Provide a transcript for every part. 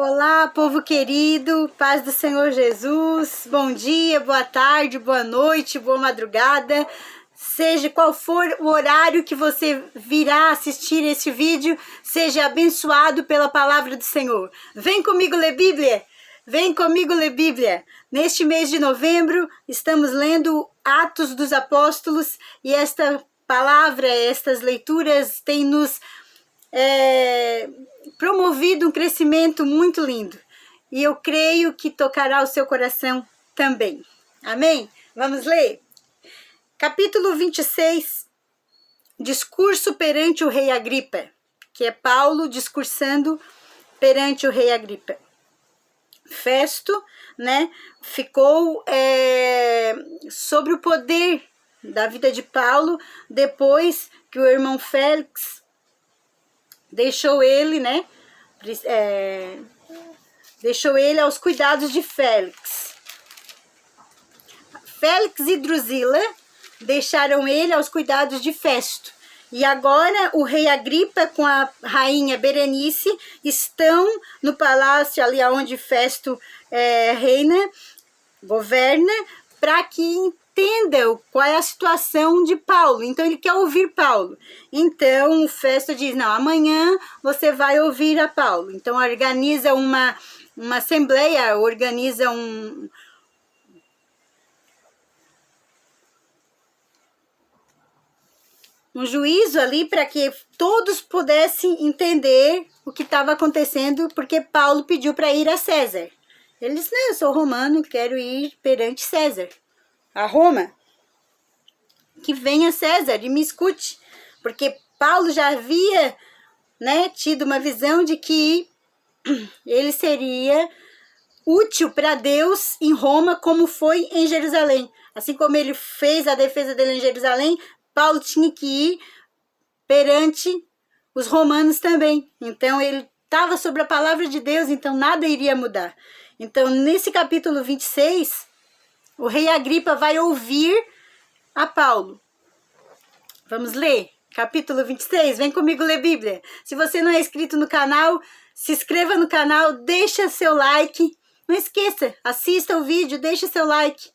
Olá, povo querido, paz do Senhor Jesus, bom dia, boa tarde, boa noite, boa madrugada, seja qual for o horário que você virá assistir este vídeo, seja abençoado pela palavra do Senhor. Vem comigo ler Bíblia, vem comigo ler Bíblia. Neste mês de novembro, estamos lendo Atos dos Apóstolos e esta palavra, estas leituras têm nos promovido um crescimento muito lindo. E eu creio que tocará o seu coração também. Amém? Vamos ler? Capítulo 26, discurso perante o rei Agripa, que é Paulo discursando perante o rei Agripa. Festo, ficou sobre o poder da vida de Paulo depois que o irmão Félix deixou ele, deixou ele aos cuidados de Félix. Félix e Drusila deixaram ele aos cuidados de Festo. E agora o rei Agripa com a rainha Berenice estão no palácio ali onde Festo reina, governa, para que entenda qual é a situação de Paulo. Então ele quer ouvir Paulo. Então o Festo diz, não, amanhã você vai ouvir a Paulo. Então organiza uma assembleia, organiza um juízo ali para que todos pudessem entender o que estava acontecendo, porque Paulo pediu para ir a César. Ele disse, não, eu sou romano, quero ir perante César, a Roma. Que venha César e me escute, porque Paulo já havia tido uma visão de que ele seria útil para Deus em Roma, como foi em Jerusalém. Assim como ele fez a defesa dele em Jerusalém, Paulo tinha que ir perante os romanos também. Então ele estava sobre a palavra de Deus, então nada iria mudar. Então nesse capítulo 26, o rei Agripa vai ouvir a Paulo. Vamos ler? Capítulo 26, vem comigo ler Bíblia. Se você não é inscrito no canal, se inscreva no canal, deixa seu like. Não esqueça, assista o vídeo, deixa seu like.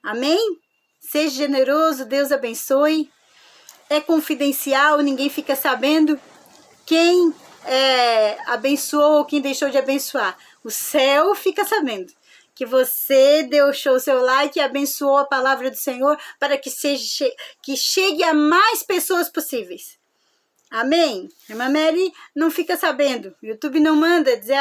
Amém? Seja generoso, Deus abençoe. É confidencial, ninguém fica sabendo quem abençoou ou quem deixou de abençoar. O céu fica sabendo que você deixou o seu like e abençoou a palavra do Senhor para que chegue a mais pessoas possíveis. Amém? Irmã Mary não fica sabendo. O YouTube não manda dizer,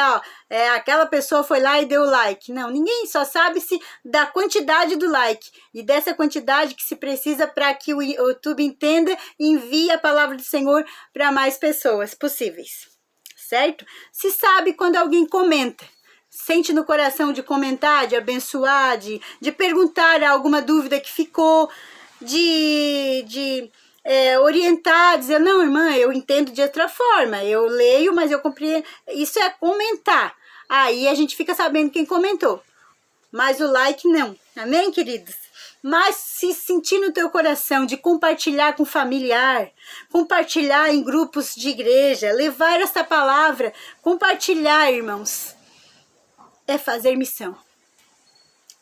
aquela pessoa foi lá e deu like. Não, ninguém só sabe da quantidade do like. E dessa quantidade que se precisa para que o YouTube entenda e envie a palavra do Senhor para mais pessoas possíveis. Certo? Se sabe quando alguém comenta. Sente no coração de comentar, de abençoar, de perguntar alguma dúvida que ficou, de orientar, dizer, não, irmã, eu entendo de outra forma, eu leio, mas eu compreendo. Isso é comentar. Aí a gente fica sabendo quem comentou. Mas o like não. Amém, queridos? Mas se sentir no teu coração de compartilhar com familiar, compartilhar em grupos de igreja, levar essa palavra, compartilhar, irmãos, é fazer missão.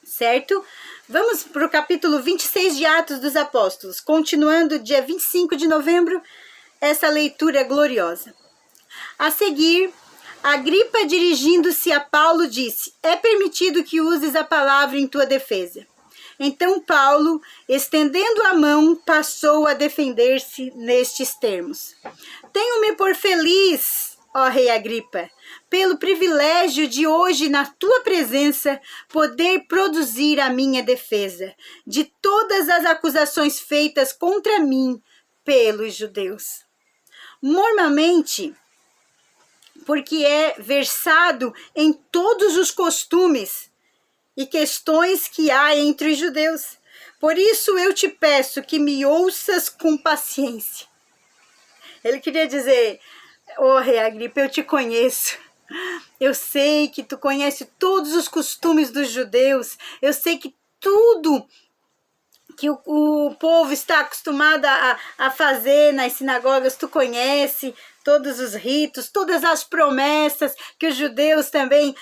Certo? Vamos para o capítulo 26 de Atos dos Apóstolos, continuando dia 25 de novembro, essa leitura gloriosa. A seguir, Agripa, dirigindo-se a Paulo, disse, é permitido que uses a palavra em tua defesa. Então Paulo, estendendo a mão, passou a defender-se nestes termos. Tenho-me por feliz, ó rei Agripa, pelo privilégio de hoje, na tua presença, poder produzir a minha defesa de todas as acusações feitas contra mim pelos judeus. Normalmente, porque é versado em todos os costumes e questões que há entre os judeus. Por isso eu te peço que me ouças com paciência. Ele queria dizer, ô rei Agripa, eu te conheço. Eu sei que tu conhece todos os costumes dos judeus. Eu sei que tudo que o povo está acostumado a fazer nas sinagogas, tu conhece. todos os ritos, todas as promessas que os judeus também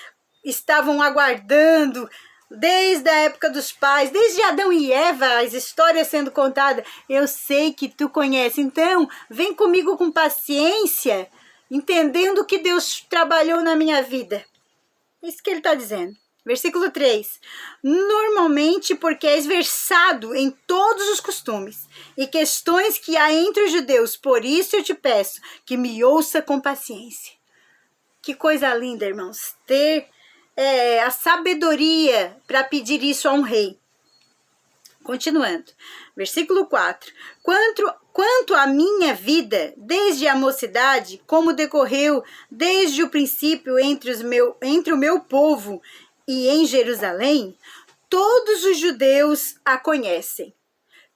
estavam aguardando, desde a época dos pais, desde Adão e Eva, as histórias sendo contadas. Eu sei que tu conhece, então vem comigo com paciência, entendendo o que Deus trabalhou na minha vida. Isso que ele está dizendo. Versículo 3. Normalmente porque és versado em todos os costumes e questões que há entre os judeus, por isso eu te peço que me ouça com paciência. Que coisa linda, irmãos, ter a sabedoria para pedir isso a um rei. Continuando, versículo 4. Quanto à minha vida, desde a mocidade, como decorreu desde o princípio entre o meu povo e em Jerusalém, todos os judeus a conhecem.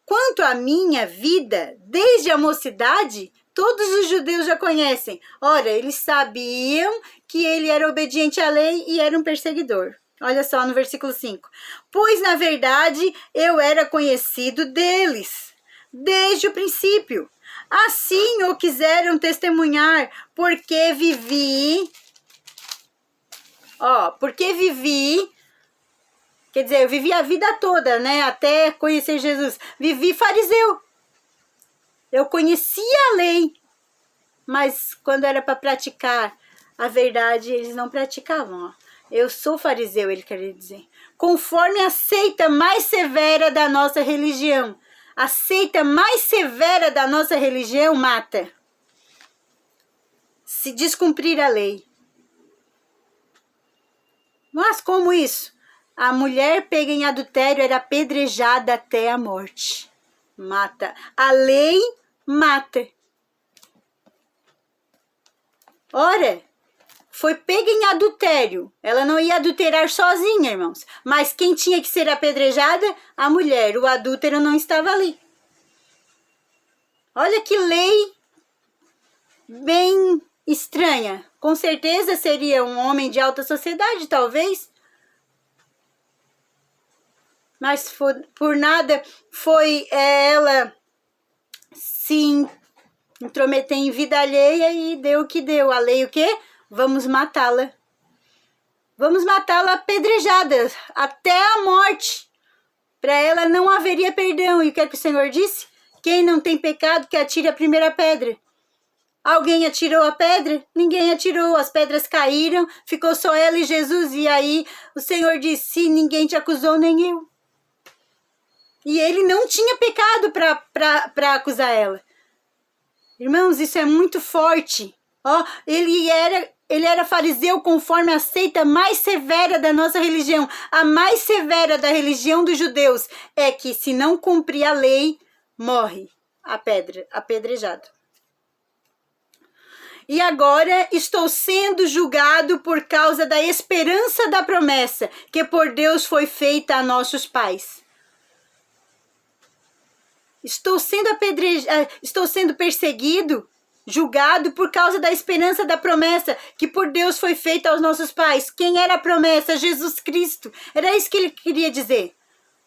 Quanto à minha vida, desde a mocidade, todos os judeus já conhecem. Ora, eles sabiam que ele era obediente à lei e era um perseguidor. Olha só no versículo 5. Pois, na verdade, eu era conhecido deles, desde o princípio. Assim o quiseram testemunhar, porque vivi... quer dizer, eu vivi a vida toda, né, até conhecer Jesus. Vivi fariseu. Eu conhecia a lei, mas quando era para praticar a verdade, eles não praticavam. Ó. Eu sou fariseu, ele quer dizer. Conforme a seita mais severa da nossa religião. A seita mais severa da nossa religião mata. Se descumprir a lei. Mas como isso? A mulher pega em adultério era apedrejada até a morte. Mata. A lei mata. Ora, foi pega em adultério. Ela não ia adulterar sozinha, irmãos. Mas quem tinha que ser apedrejada? A mulher. O adúltero não estava ali. Olha que lei bem estranha. Com certeza seria um homem de alta sociedade, talvez. Mas por nada foi ela se intrometer em vida alheia e deu o que deu. A lei o quê? Vamos matá-la. Vamos matá-la apedrejada até a morte. Para ela não haveria perdão. E o que é que o Senhor disse? Quem não tem pecado que atire a primeira pedra. Alguém atirou a pedra? Ninguém atirou. As pedras caíram. Ficou só ela e Jesus. E aí o Senhor disse, ninguém te acusou, nem eu. E ele não tinha pecado para acusar ela. Irmãos, isso é muito forte. Ó, ele era fariseu conforme a seita mais severa da nossa religião. A mais severa da religião dos judeus é que se não cumprir a lei, morre apedrejado. E agora estou sendo julgado por causa da esperança da promessa que por Deus foi feita a nossos pais. Estou sendo perseguido, julgado por causa da esperança da promessa que por Deus foi feita aos nossos pais. Quem era a promessa? Jesus Cristo. Era isso que ele queria dizer.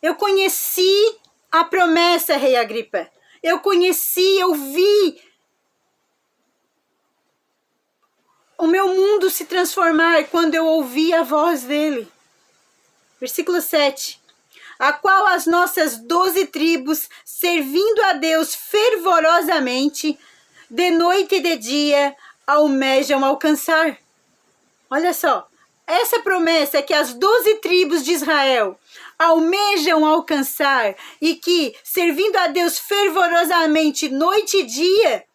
Eu conheci a promessa, rei Agripa. Eu vi o meu mundo se transformar quando eu ouvi a voz dele. Versículo 7. A qual as nossas 12 tribos, servindo a Deus fervorosamente, de noite e de dia, almejam alcançar. Olha só, essa promessa que as 12 tribos de Israel almejam alcançar e que, servindo a Deus fervorosamente, noite e dia,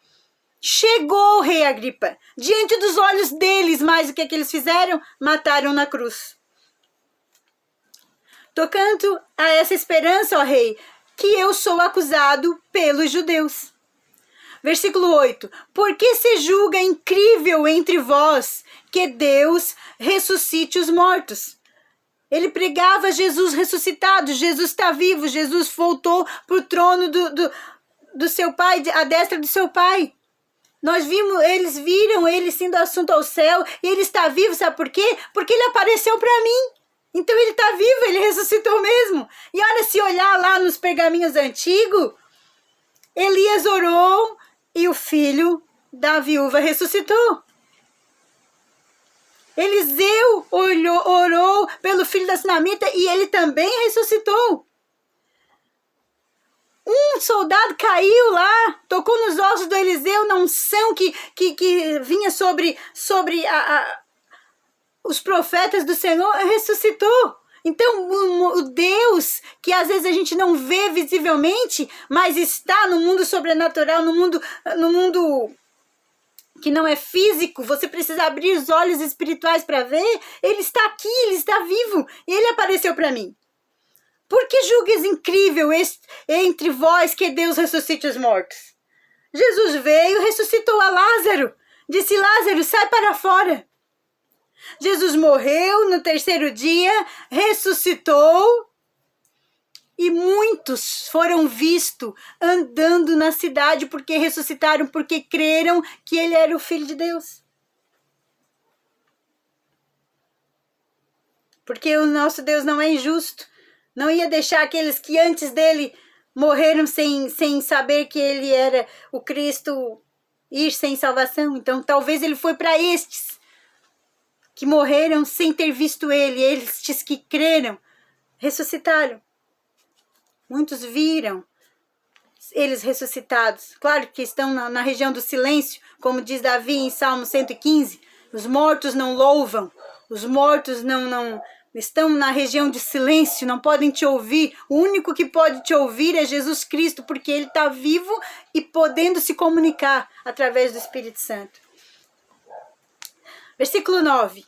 chegou, rei Agripa, diante dos olhos deles, mas o que é que eles fizeram? Mataram na cruz. Tocante a essa esperança, ó rei, que eu sou acusado pelos judeus. Versículo 8. Porque se julga incrível entre vós que Deus ressuscite os mortos. Ele pregava Jesus ressuscitado, Jesus está vivo, Jesus voltou para o trono do seu pai, à destra do seu pai. Eles viram ele sendo assunto ao céu e ele está vivo, sabe por quê? Porque ele apareceu para mim. Então ele está vivo, ele ressuscitou mesmo. E olha, se olhar lá nos pergaminhos antigos, Elias orou e o filho da viúva ressuscitou. Eliseu orou pelo filho da sunamita e ele também ressuscitou. Um soldado caiu lá, tocou nos ossos do Eliseu, na unção que vinha sobre os profetas do Senhor, ressuscitou. Então, o Deus que às vezes a gente não vê visivelmente, mas está no mundo sobrenatural, no mundo que não é físico, você precisa abrir os olhos espirituais para ver, ele está aqui, ele está vivo, e ele apareceu para mim. Por que julgues incrível entre vós que Deus ressuscite os mortos? Jesus veio, ressuscitou a Lázaro, disse: Lázaro, sai para fora. Jesus morreu, no terceiro dia, ressuscitou, e muitos foram vistos andando na cidade porque ressuscitaram, porque creram que ele era o Filho de Deus. Porque o nosso Deus não é injusto. Não ia deixar aqueles que antes dele morreram sem saber que ele era o Cristo ir sem salvação. Então talvez ele foi para estes que morreram sem ter visto ele. Estes que creram, ressuscitaram. Muitos viram eles ressuscitados. Claro que estão na região do silêncio, como diz Davi em Salmo 115. Os mortos não louvam, os mortos não estão na região de silêncio, não podem te ouvir. O único que pode te ouvir é Jesus Cristo, porque ele está vivo e podendo se comunicar através do Espírito Santo. Versículo 9.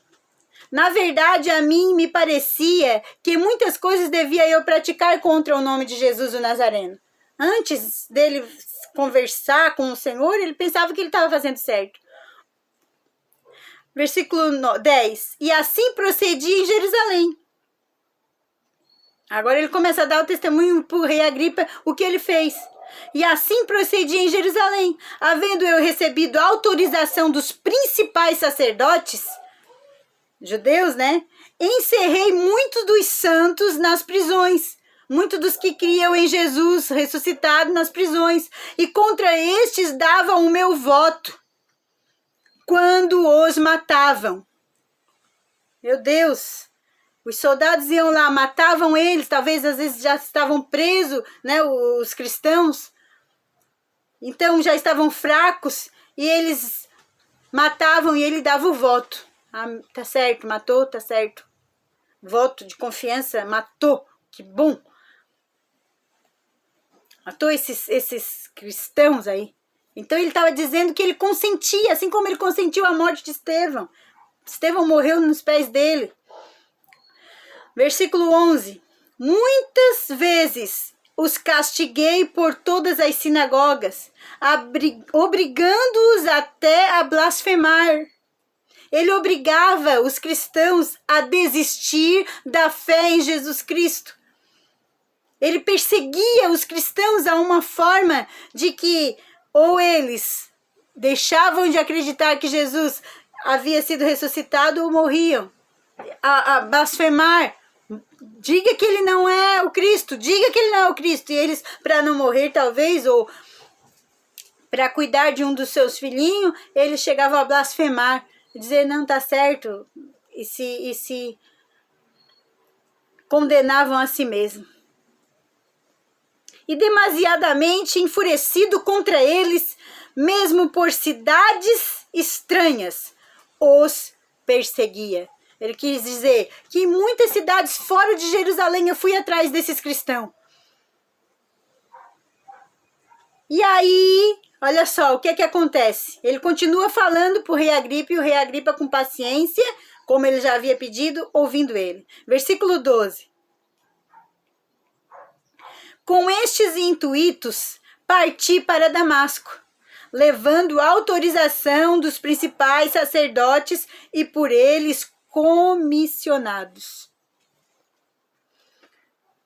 Na verdade, a mim me parecia que muitas coisas devia eu praticar contra o nome de Jesus o Nazareno. Antes dele conversar com o Senhor, ele pensava que ele estava fazendo certo. Versículo 10. E assim procedi em Jerusalém. Agora ele começa a dar o testemunho para o rei Agripa o que ele fez. E assim procedi em Jerusalém, havendo eu recebido autorização dos principais sacerdotes judeus, né? Encerrei muitos dos santos nas prisões, muitos dos que criam em Jesus ressuscitado nas prisões, e contra estes dava o meu voto quando os matavam. Meu Deus, os soldados iam lá, matavam eles, talvez às vezes já estavam presos, né, os cristãos, então já estavam fracos, e eles matavam e ele dava o voto. Ah, tá certo, matou, tá certo. Voto de confiança, matou, que bom. Matou esses cristãos aí. Então ele estava dizendo que ele consentia, assim como ele consentiu a morte de Estevão. Estevão morreu nos pés dele. Versículo 11. Muitas vezes os castiguei por todas as sinagogas, obrigando-os até a blasfemar. Ele obrigava os cristãos a desistir da fé em Jesus Cristo. Ele perseguia os cristãos a uma forma de que ou eles deixavam de acreditar que Jesus havia sido ressuscitado ou morriam. A blasfemar. Diga que ele não é o Cristo. Diga que ele não é o Cristo. E eles, para não morrer talvez, ou para cuidar de um dos seus filhinhos, eles chegavam a blasfemar. Dizer, não, tá certo. E se condenavam a si mesmo. E demasiadamente enfurecido contra eles, mesmo por cidades estranhas, os perseguia. Ele quis dizer que em muitas cidades fora de Jerusalém eu fui atrás desses cristãos. E aí, olha só, o que é que acontece? Ele continua falando para o rei Agripa, e o rei Agripa, com paciência, como ele já havia pedido, ouvindo ele. Versículo 12. Com estes intuitos, parti para Damasco, levando autorização dos principais sacerdotes e por eles comissionados.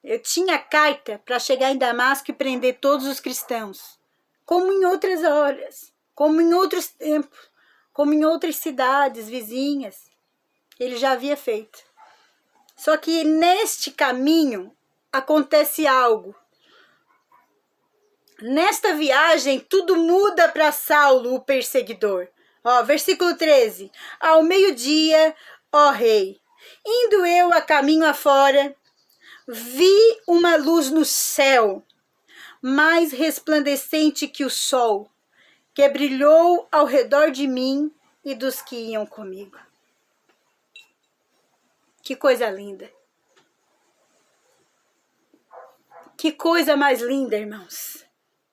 Eu tinha carta para chegar em Damasco e prender todos os cristãos, como em outras horas, como em outros tempos, como em outras cidades vizinhas. Ele já havia feito. Só que neste caminho acontece algo. Nesta viagem, tudo muda para Saulo, o perseguidor. Ó, versículo 13. Ao meio-dia, ó rei, indo eu a caminho afora, vi uma luz no céu, mais resplandecente que o sol, que brilhou ao redor de mim e dos que iam comigo. Que coisa linda. Que coisa mais linda, irmãos.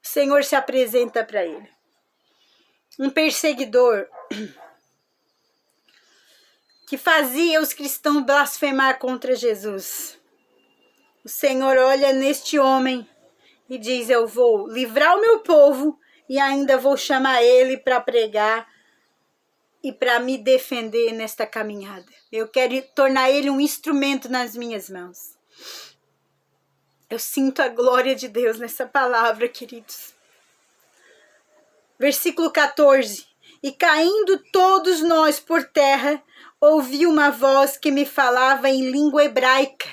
O Senhor se apresenta para ele. Um perseguidor que fazia os cristãos blasfemar contra Jesus. O Senhor olha neste homem e diz: eu vou livrar o meu povo e ainda vou chamar ele para pregar e para me defender nesta caminhada. Eu quero tornar ele um instrumento nas minhas mãos. Eu sinto a glória de Deus nessa palavra, queridos. Versículo 14. E caindo todos nós por terra, ouvi uma voz que me falava em língua hebraica.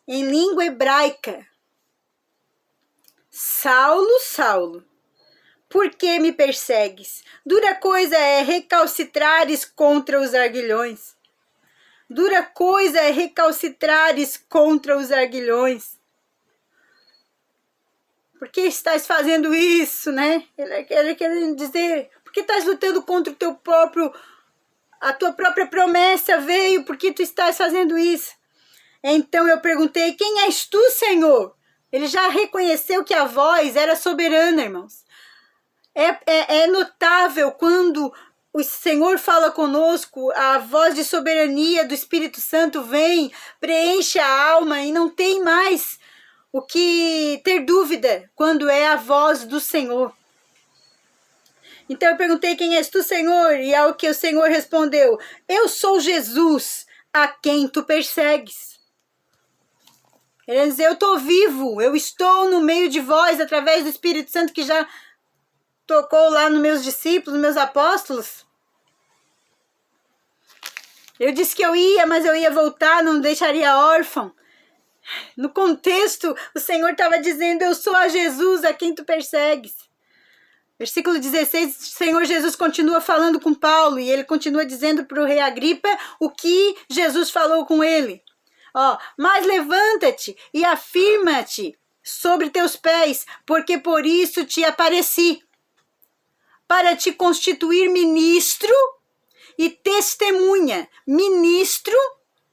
Em língua hebraica. Saulo, Saulo, por que me persegues? Dura coisa é recalcitrares contra os arguilhões. Dura coisa é recalcitrares contra os arguilhões. Por que estás fazendo isso, né? Ele quer dizer, por que estás lutando contra a tua própria promessa veio, por que tu estás fazendo isso? Então eu perguntei, quem és tu, Senhor? Ele já reconheceu que a voz era soberana, irmãos. É notável quando o Senhor fala conosco, a voz de soberania do Espírito Santo vem, preenche a alma e não tem mais o que ter dúvida quando é a voz do Senhor. Então eu perguntei, quem és tu, Senhor? E ao que o Senhor respondeu, eu sou Jesus, a quem tu persegues. Quer dizer, eu estou vivo, eu estou no meio de vós, através do Espírito Santo que já tocou lá nos meus discípulos, nos meus apóstolos. Eu disse que eu ia, mas eu ia voltar, não deixaria órfão. No contexto, o Senhor estava dizendo, eu sou a Jesus a quem tu persegues. Versículo 16, o Senhor Jesus continua falando com Paulo e ele continua dizendo para o rei Agripa o que Jesus falou com ele. Ó, mas levanta-te e afirma-te sobre teus pés, porque por isso te apareci, para te constituir ministro e testemunha. Ministro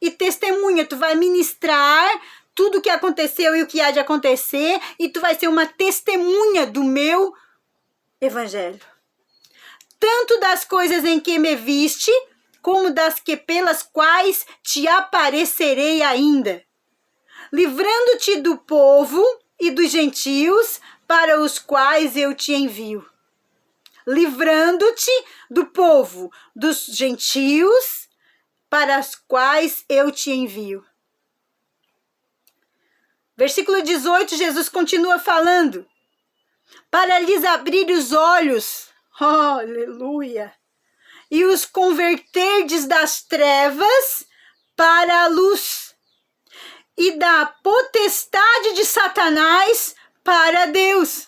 e testemunha. Tu vai ministrar tudo o que aconteceu e o que há de acontecer, e tu vai ser uma testemunha do meu evangelho. Tanto das coisas em que me viste, como das que pelas quais te aparecerei ainda, livrando-te do povo e dos gentios para os quais eu te envio. Livrando-te do povo, dos gentios para os quais eu te envio. Versículo 18, Jesus continua falando. Para lhes abrir os olhos, oh, aleluia, e os converterdes das trevas para a luz, e da potestade de Satanás para Deus,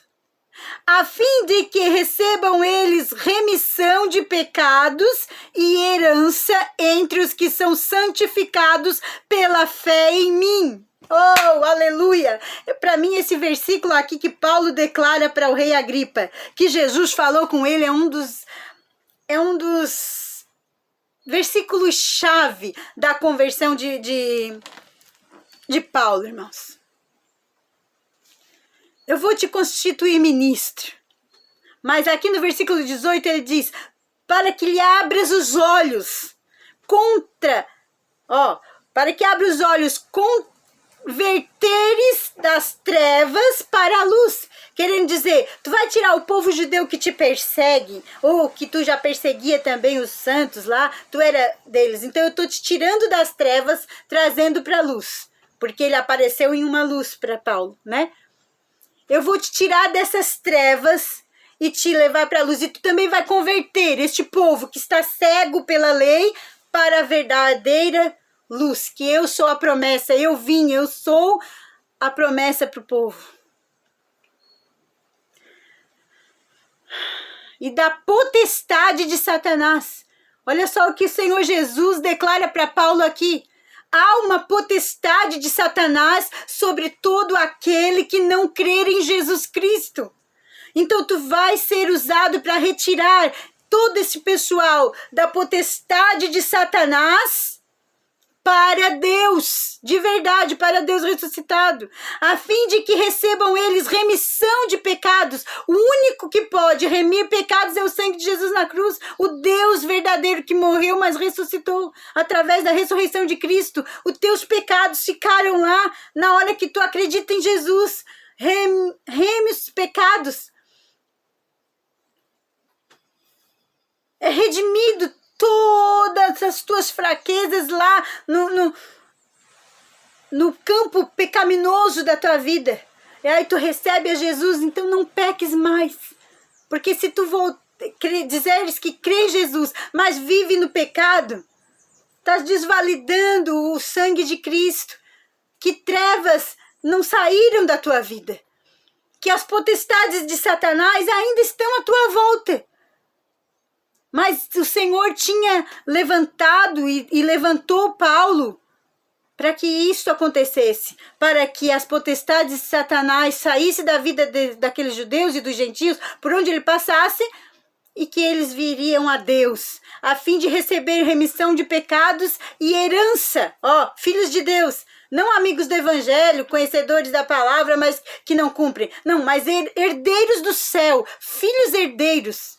a fim de que recebam eles remissão de pecados e herança entre os que são santificados pela fé em mim. Oh, aleluia! Para mim, esse versículo aqui que Paulo declara para o rei Agripa, que Jesus falou com ele, é um dos versículos-chave da conversão de Paulo, irmãos. Eu vou te constituir ministro. Mas aqui no versículo 18 ele diz, para que lhe abras os olhos para que abra os olhos converteres das trevas para a luz. Querendo dizer, tu vai tirar o povo judeu que te persegue, ou que tu já perseguia também os santos lá, tu era deles. Então eu estou te tirando das trevas, trazendo para a luz. Porque ele apareceu em uma luz para Paulo, né? Eu vou te tirar dessas trevas e te levar para a luz. E tu também vai converter este povo que está cego pela lei para a verdadeira luz. Que eu sou a promessa, eu sou a promessa para o povo. e da potestade de Satanás. Olha só o que o Senhor Jesus declara para Paulo aqui. Há uma potestade de Satanás sobre todo aquele que não crer em Jesus Cristo. Então tu vai ser usado para retirar todo esse pessoal da potestade de Satanás para Deus, de verdade, para Deus ressuscitado, a fim de que recebam eles remissão de pecados. O único que pode remir pecados é o sangue de Jesus na cruz, o Deus verdadeiro que morreu, mas ressuscitou através da ressurreição de Cristo. Os teus pecados ficaram lá na hora que tu acredita em Jesus. Reme os pecados. É redimido todas as tuas fraquezas lá no campo pecaminoso da tua vida. E aí tu recebe a Jesus, então não peques mais. Porque se tu dizeres que crê em Jesus, mas vive no pecado, estás desvalidando o sangue de Cristo. Que trevas não saíram da tua vida. Que as potestades de Satanás ainda estão à tua volta. Mas o Senhor tinha levantado e levantou Paulo para que isso acontecesse, para que as potestades de Satanás saíssem da vida daqueles judeus e dos gentios, por onde ele passasse, e que eles viriam a Deus, a fim de receber remissão de pecados e herança, filhos de Deus, não amigos do evangelho, conhecedores da palavra, mas que não cumprem, não, mas herdeiros do céu, filhos herdeiros,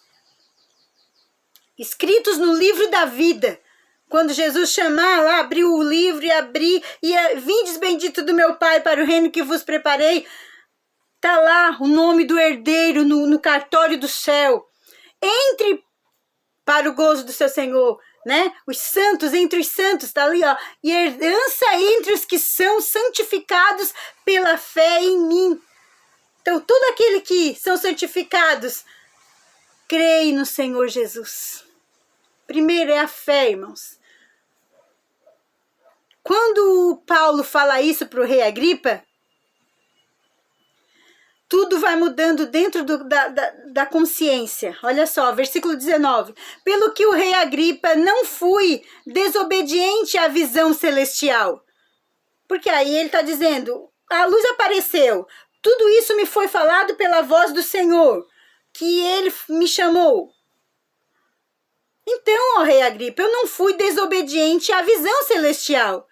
escritos no livro da vida. Quando Jesus chamar lá, abriu o livro e abrir, e vindes bendito do meu Pai para o reino que vos preparei, tá lá o nome do herdeiro no cartório do céu. Entre para o gozo do seu Senhor, né? Os santos, entre os santos, tá ali, e herança entre os que são santificados pela fé em mim. Então, todo aquele que são santificados, creem no Senhor Jesus. Primeiro é a fé, irmãos. Quando Paulo fala isso para o rei Agripa, tudo vai mudando dentro da consciência. Olha só, versículo 19. Pelo que o rei Agripa não fui desobediente à visão celestial. Porque aí ele está dizendo, a luz apareceu, tudo isso me foi falado pela voz do Senhor, que ele me chamou. Então, ó rei Agripa, eu não fui desobediente à visão celestial,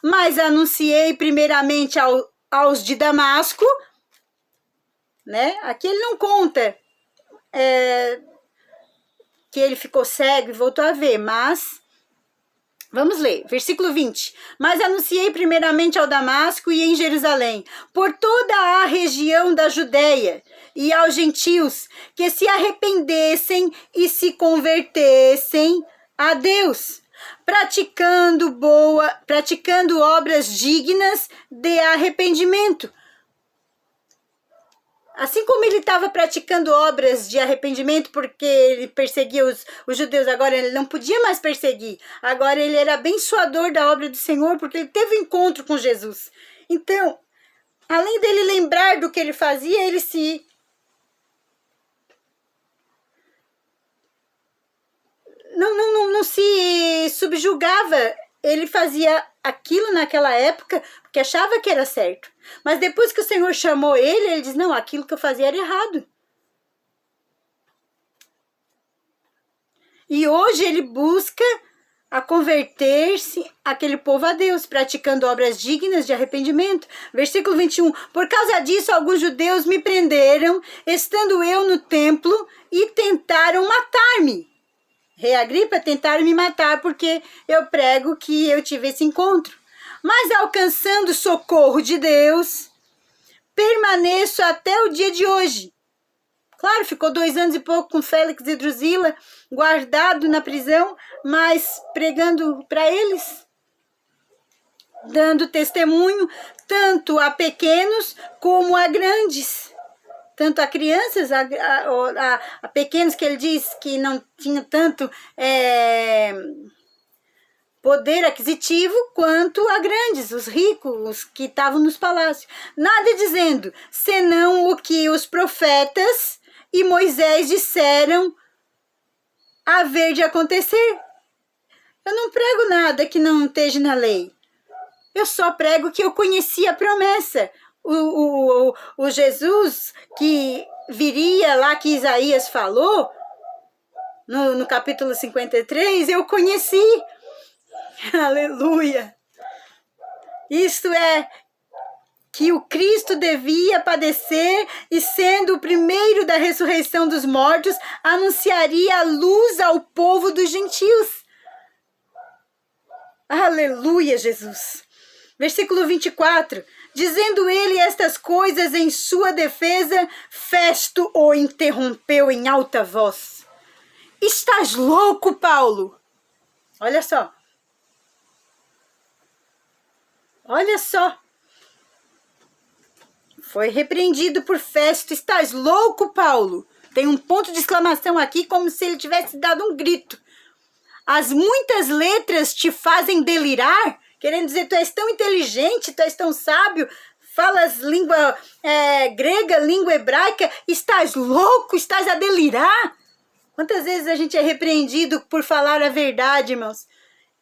mas anunciei primeiramente aos de Damasco, né? Aqui ele não conta que ele ficou cego e voltou a ver, mas vamos ler, versículo 20. Mas anunciei primeiramente ao Damasco e em Jerusalém, por toda a região da Judéia, e aos gentios que se arrependessem e se convertessem a Deus, praticando obras dignas de arrependimento. Assim como ele estava praticando obras de arrependimento porque ele perseguia os judeus, agora ele não podia mais perseguir. Agora ele era abençoador da obra do Senhor porque ele teve um encontro com Jesus. Então, além dele lembrar do que ele fazia, ele não se subjugava. Ele fazia aquilo naquela época porque achava que era certo. Mas depois que o Senhor chamou ele diz, não, aquilo que eu fazia era errado. E hoje ele busca a converter-se aquele povo a Deus, praticando obras dignas de arrependimento. Versículo 21. Por causa disso, alguns judeus me prenderam, estando eu no templo, e tentaram matar-me. Rei Agripa, tentaram me matar porque eu prego que eu tive esse encontro. Mas alcançando o socorro de Deus, permaneço até o dia de hoje. Claro, ficou 2 anos e pouco com Félix e Drusila, guardado na prisão, mas pregando para eles, dando testemunho tanto a pequenos como a grandes. Tanto a crianças, a pequenos que ele diz que não tinham tanto poder aquisitivo, quanto a grandes, os ricos, os que estavam nos palácios. Nada dizendo, senão o que os profetas e Moisés disseram haver de acontecer. Eu não prego nada que não esteja na lei. Eu só prego que eu conhecia a promessa. O Jesus que viria lá, que Isaías falou, no capítulo 53, eu conheci. Aleluia! Isto é, que o Cristo devia padecer e, sendo o primeiro da ressurreição dos mortos, anunciaria a luz ao povo dos gentios. Aleluia, Jesus! Versículo 24. Dizendo ele estas coisas em sua defesa, Festo o interrompeu em alta voz. Estás louco, Paulo? Olha só. Olha só. Foi repreendido por Festo. Estás louco, Paulo? Tem um ponto de exclamação aqui, como se ele tivesse dado um grito. As muitas letras te fazem delirar? Querendo dizer, tu és tão inteligente, tu és tão sábio, falas língua grega, língua hebraica, estás louco, estás a delirar? Quantas vezes a gente é repreendido por falar a verdade, irmãos?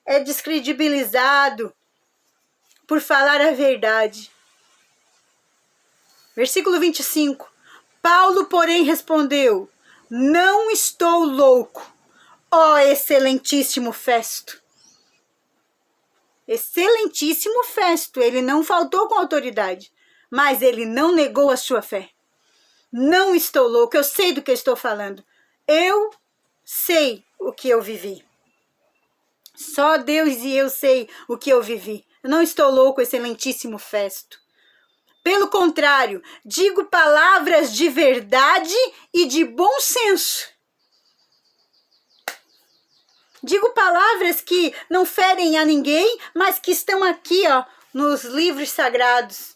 É descredibilizado por falar a verdade. Versículo 25. Paulo, porém, respondeu: não estou louco, ó excelentíssimo Festo. Excelentíssimo Festo, ele não faltou com autoridade, mas ele não negou a sua fé. Não estou louco, eu sei do que eu estou falando. Eu sei o que eu vivi. Só Deus e eu sei o que eu vivi. Eu não estou louco, excelentíssimo Festo. Pelo contrário, digo palavras de verdade e de bom senso. Digo palavras que não ferem a ninguém, mas que estão aqui, ó, nos livros sagrados.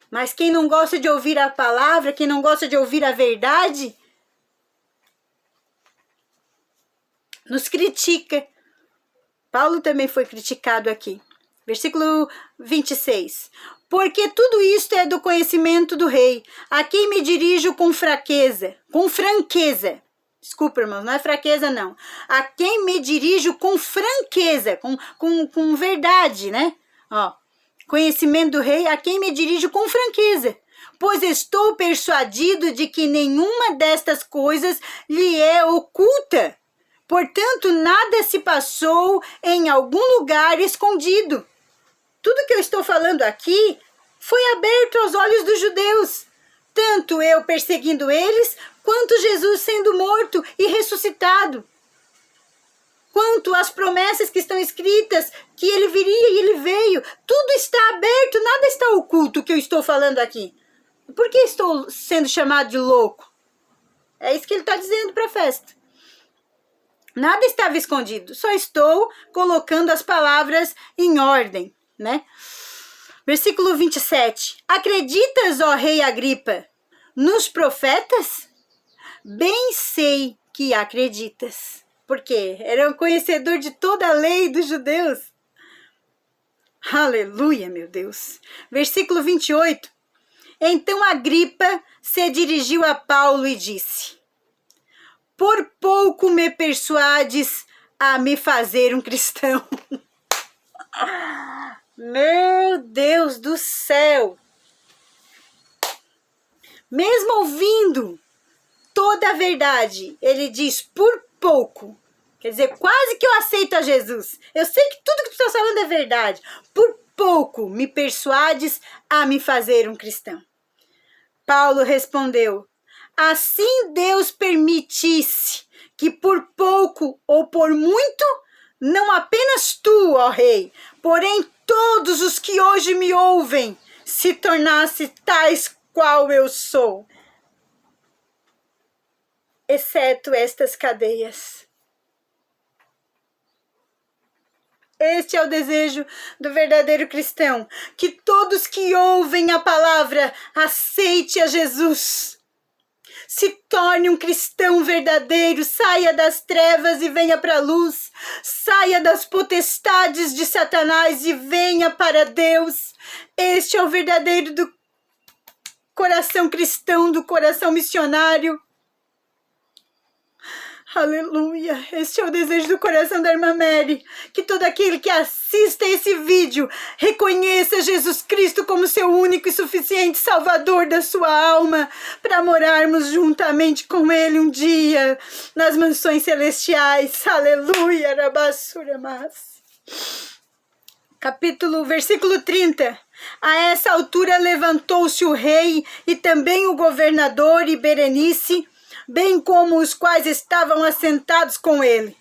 Mas quem não gosta de ouvir a palavra, quem não gosta de ouvir a verdade, nos critica. Paulo também foi criticado aqui. Versículo 26. Porque tudo isto é do conhecimento do rei, a quem me dirijo com franqueza. Desculpa, irmãos, não é fraqueza, não. A quem me dirijo com franqueza, com verdade, né? Ó, conhecimento do rei, a quem me dirijo com franqueza. Pois estou persuadido de que nenhuma destas coisas lhe é oculta. Portanto, nada se passou em algum lugar escondido. Tudo que eu estou falando aqui foi aberto aos olhos dos judeus. Tanto eu perseguindo eles, quanto Jesus sendo morto e ressuscitado. Quanto às promessas que estão escritas, que ele viria e ele veio. Tudo está aberto, nada está oculto que eu estou falando aqui. Por que estou sendo chamado de louco? É isso que ele está dizendo para a festa. Nada estava escondido, só estou colocando as palavras em ordem, né? Versículo 27. Acreditas, ó rei Agripa, nos profetas? Bem sei que acreditas. Porque era um conhecedor de toda a lei dos judeus. Aleluia, meu Deus. Versículo 28. Então Agripa se dirigiu a Paulo e disse: por pouco me persuades a me fazer um cristão. Meu Deus do céu! Mesmo ouvindo toda a verdade, ele diz por pouco. Quer dizer, quase que eu aceito a Jesus. Eu sei que tudo que tu está falando é verdade. Por pouco me persuades a me fazer um cristão. Paulo respondeu: assim Deus permitisse que por pouco ou por muito, não apenas tu, ó rei, porém todos os que hoje me ouvem, se tornasse tais qual eu sou, exceto estas cadeias. Este é o desejo do verdadeiro cristão, que todos que ouvem a palavra aceite a Jesus. Se torne um cristão verdadeiro, saia das trevas e venha para a luz. Saia das potestades de Satanás e venha para Deus. Este é o verdadeiro coração cristão, do coração missionário. Aleluia, este é o desejo do coração da irmã Mary, que todo aquele que assista esse vídeo reconheça Jesus Cristo como seu único e suficiente Salvador da sua alma, para morarmos juntamente com Ele um dia, nas mansões celestiais. Aleluia, Rabassura Mas. Versículo 30. A essa altura levantou-se o rei e também o governador e Berenice, bem como os quais estavam assentados com ele.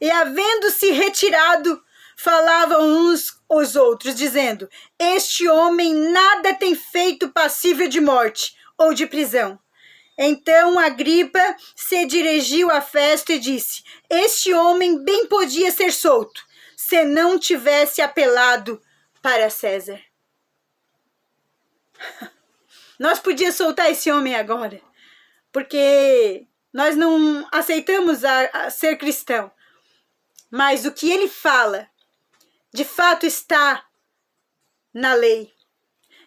E havendo-se retirado, falavam uns aos outros, dizendo: este homem nada tem feito passível de morte ou de prisão. Então Agripa se dirigiu à festa e disse: este homem bem podia ser solto, se não tivesse apelado para César. Nós podíamos soltar esse homem agora, porque nós não aceitamos a ser cristão. Mas o que ele fala, de fato está na lei.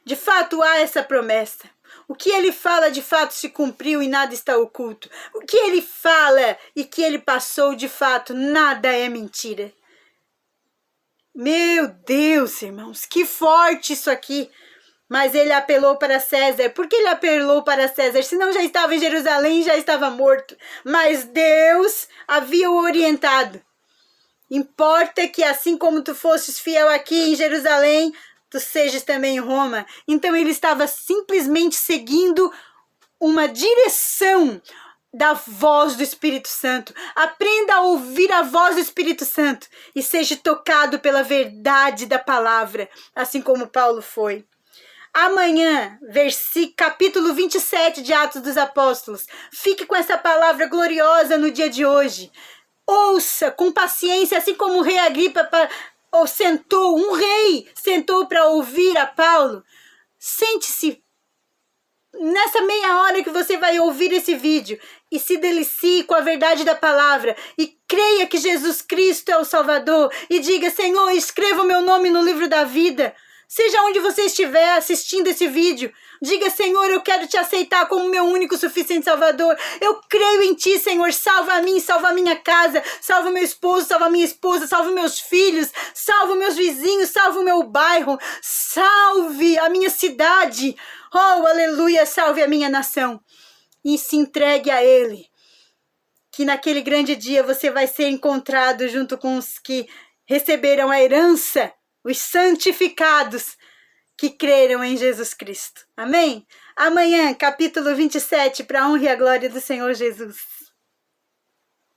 De fato há essa promessa. O que ele fala, de fato se cumpriu e nada está oculto. O que ele fala e que ele passou, de fato, nada é mentira. Meu Deus, irmãos, que forte isso aqui. Mas ele apelou para César. Por que ele apelou para César? Senão já estava em Jerusalém, já estava morto. Mas Deus havia o orientado. Importa que assim como tu fosses fiel aqui em Jerusalém, tu sejas também em Roma. Então ele estava simplesmente seguindo uma direção da voz do Espírito Santo. Aprenda a ouvir a voz do Espírito Santo e seja tocado pela verdade da palavra, assim como Paulo foi. Amanhã, capítulo 27 de Atos dos Apóstolos. Fique com essa palavra gloriosa no dia de hoje. Ouça com paciência, assim como o rei Agripa um rei sentou para ouvir a Paulo. Sente-se nessa meia hora que você vai ouvir esse vídeo e se delicie com a verdade da palavra e creia que Jesus Cristo é o Salvador e diga: Senhor, escreva o meu nome no livro da vida. Seja onde você estiver assistindo esse vídeo, diga: Senhor, eu quero te aceitar como meu único suficiente Salvador. Eu creio em ti, Senhor. Salva a mim, salva a minha casa, salva meu esposo, salva a minha esposa, salva meus filhos, salva meus vizinhos, salva o meu bairro, salve a minha cidade. Oh, aleluia, salve a minha nação. E se entregue a Ele, que naquele grande dia você vai ser encontrado junto com os que receberam a herança, os santificados que creram em Jesus Cristo. Amém? Amanhã, capítulo 27, para a honra e a glória do Senhor Jesus.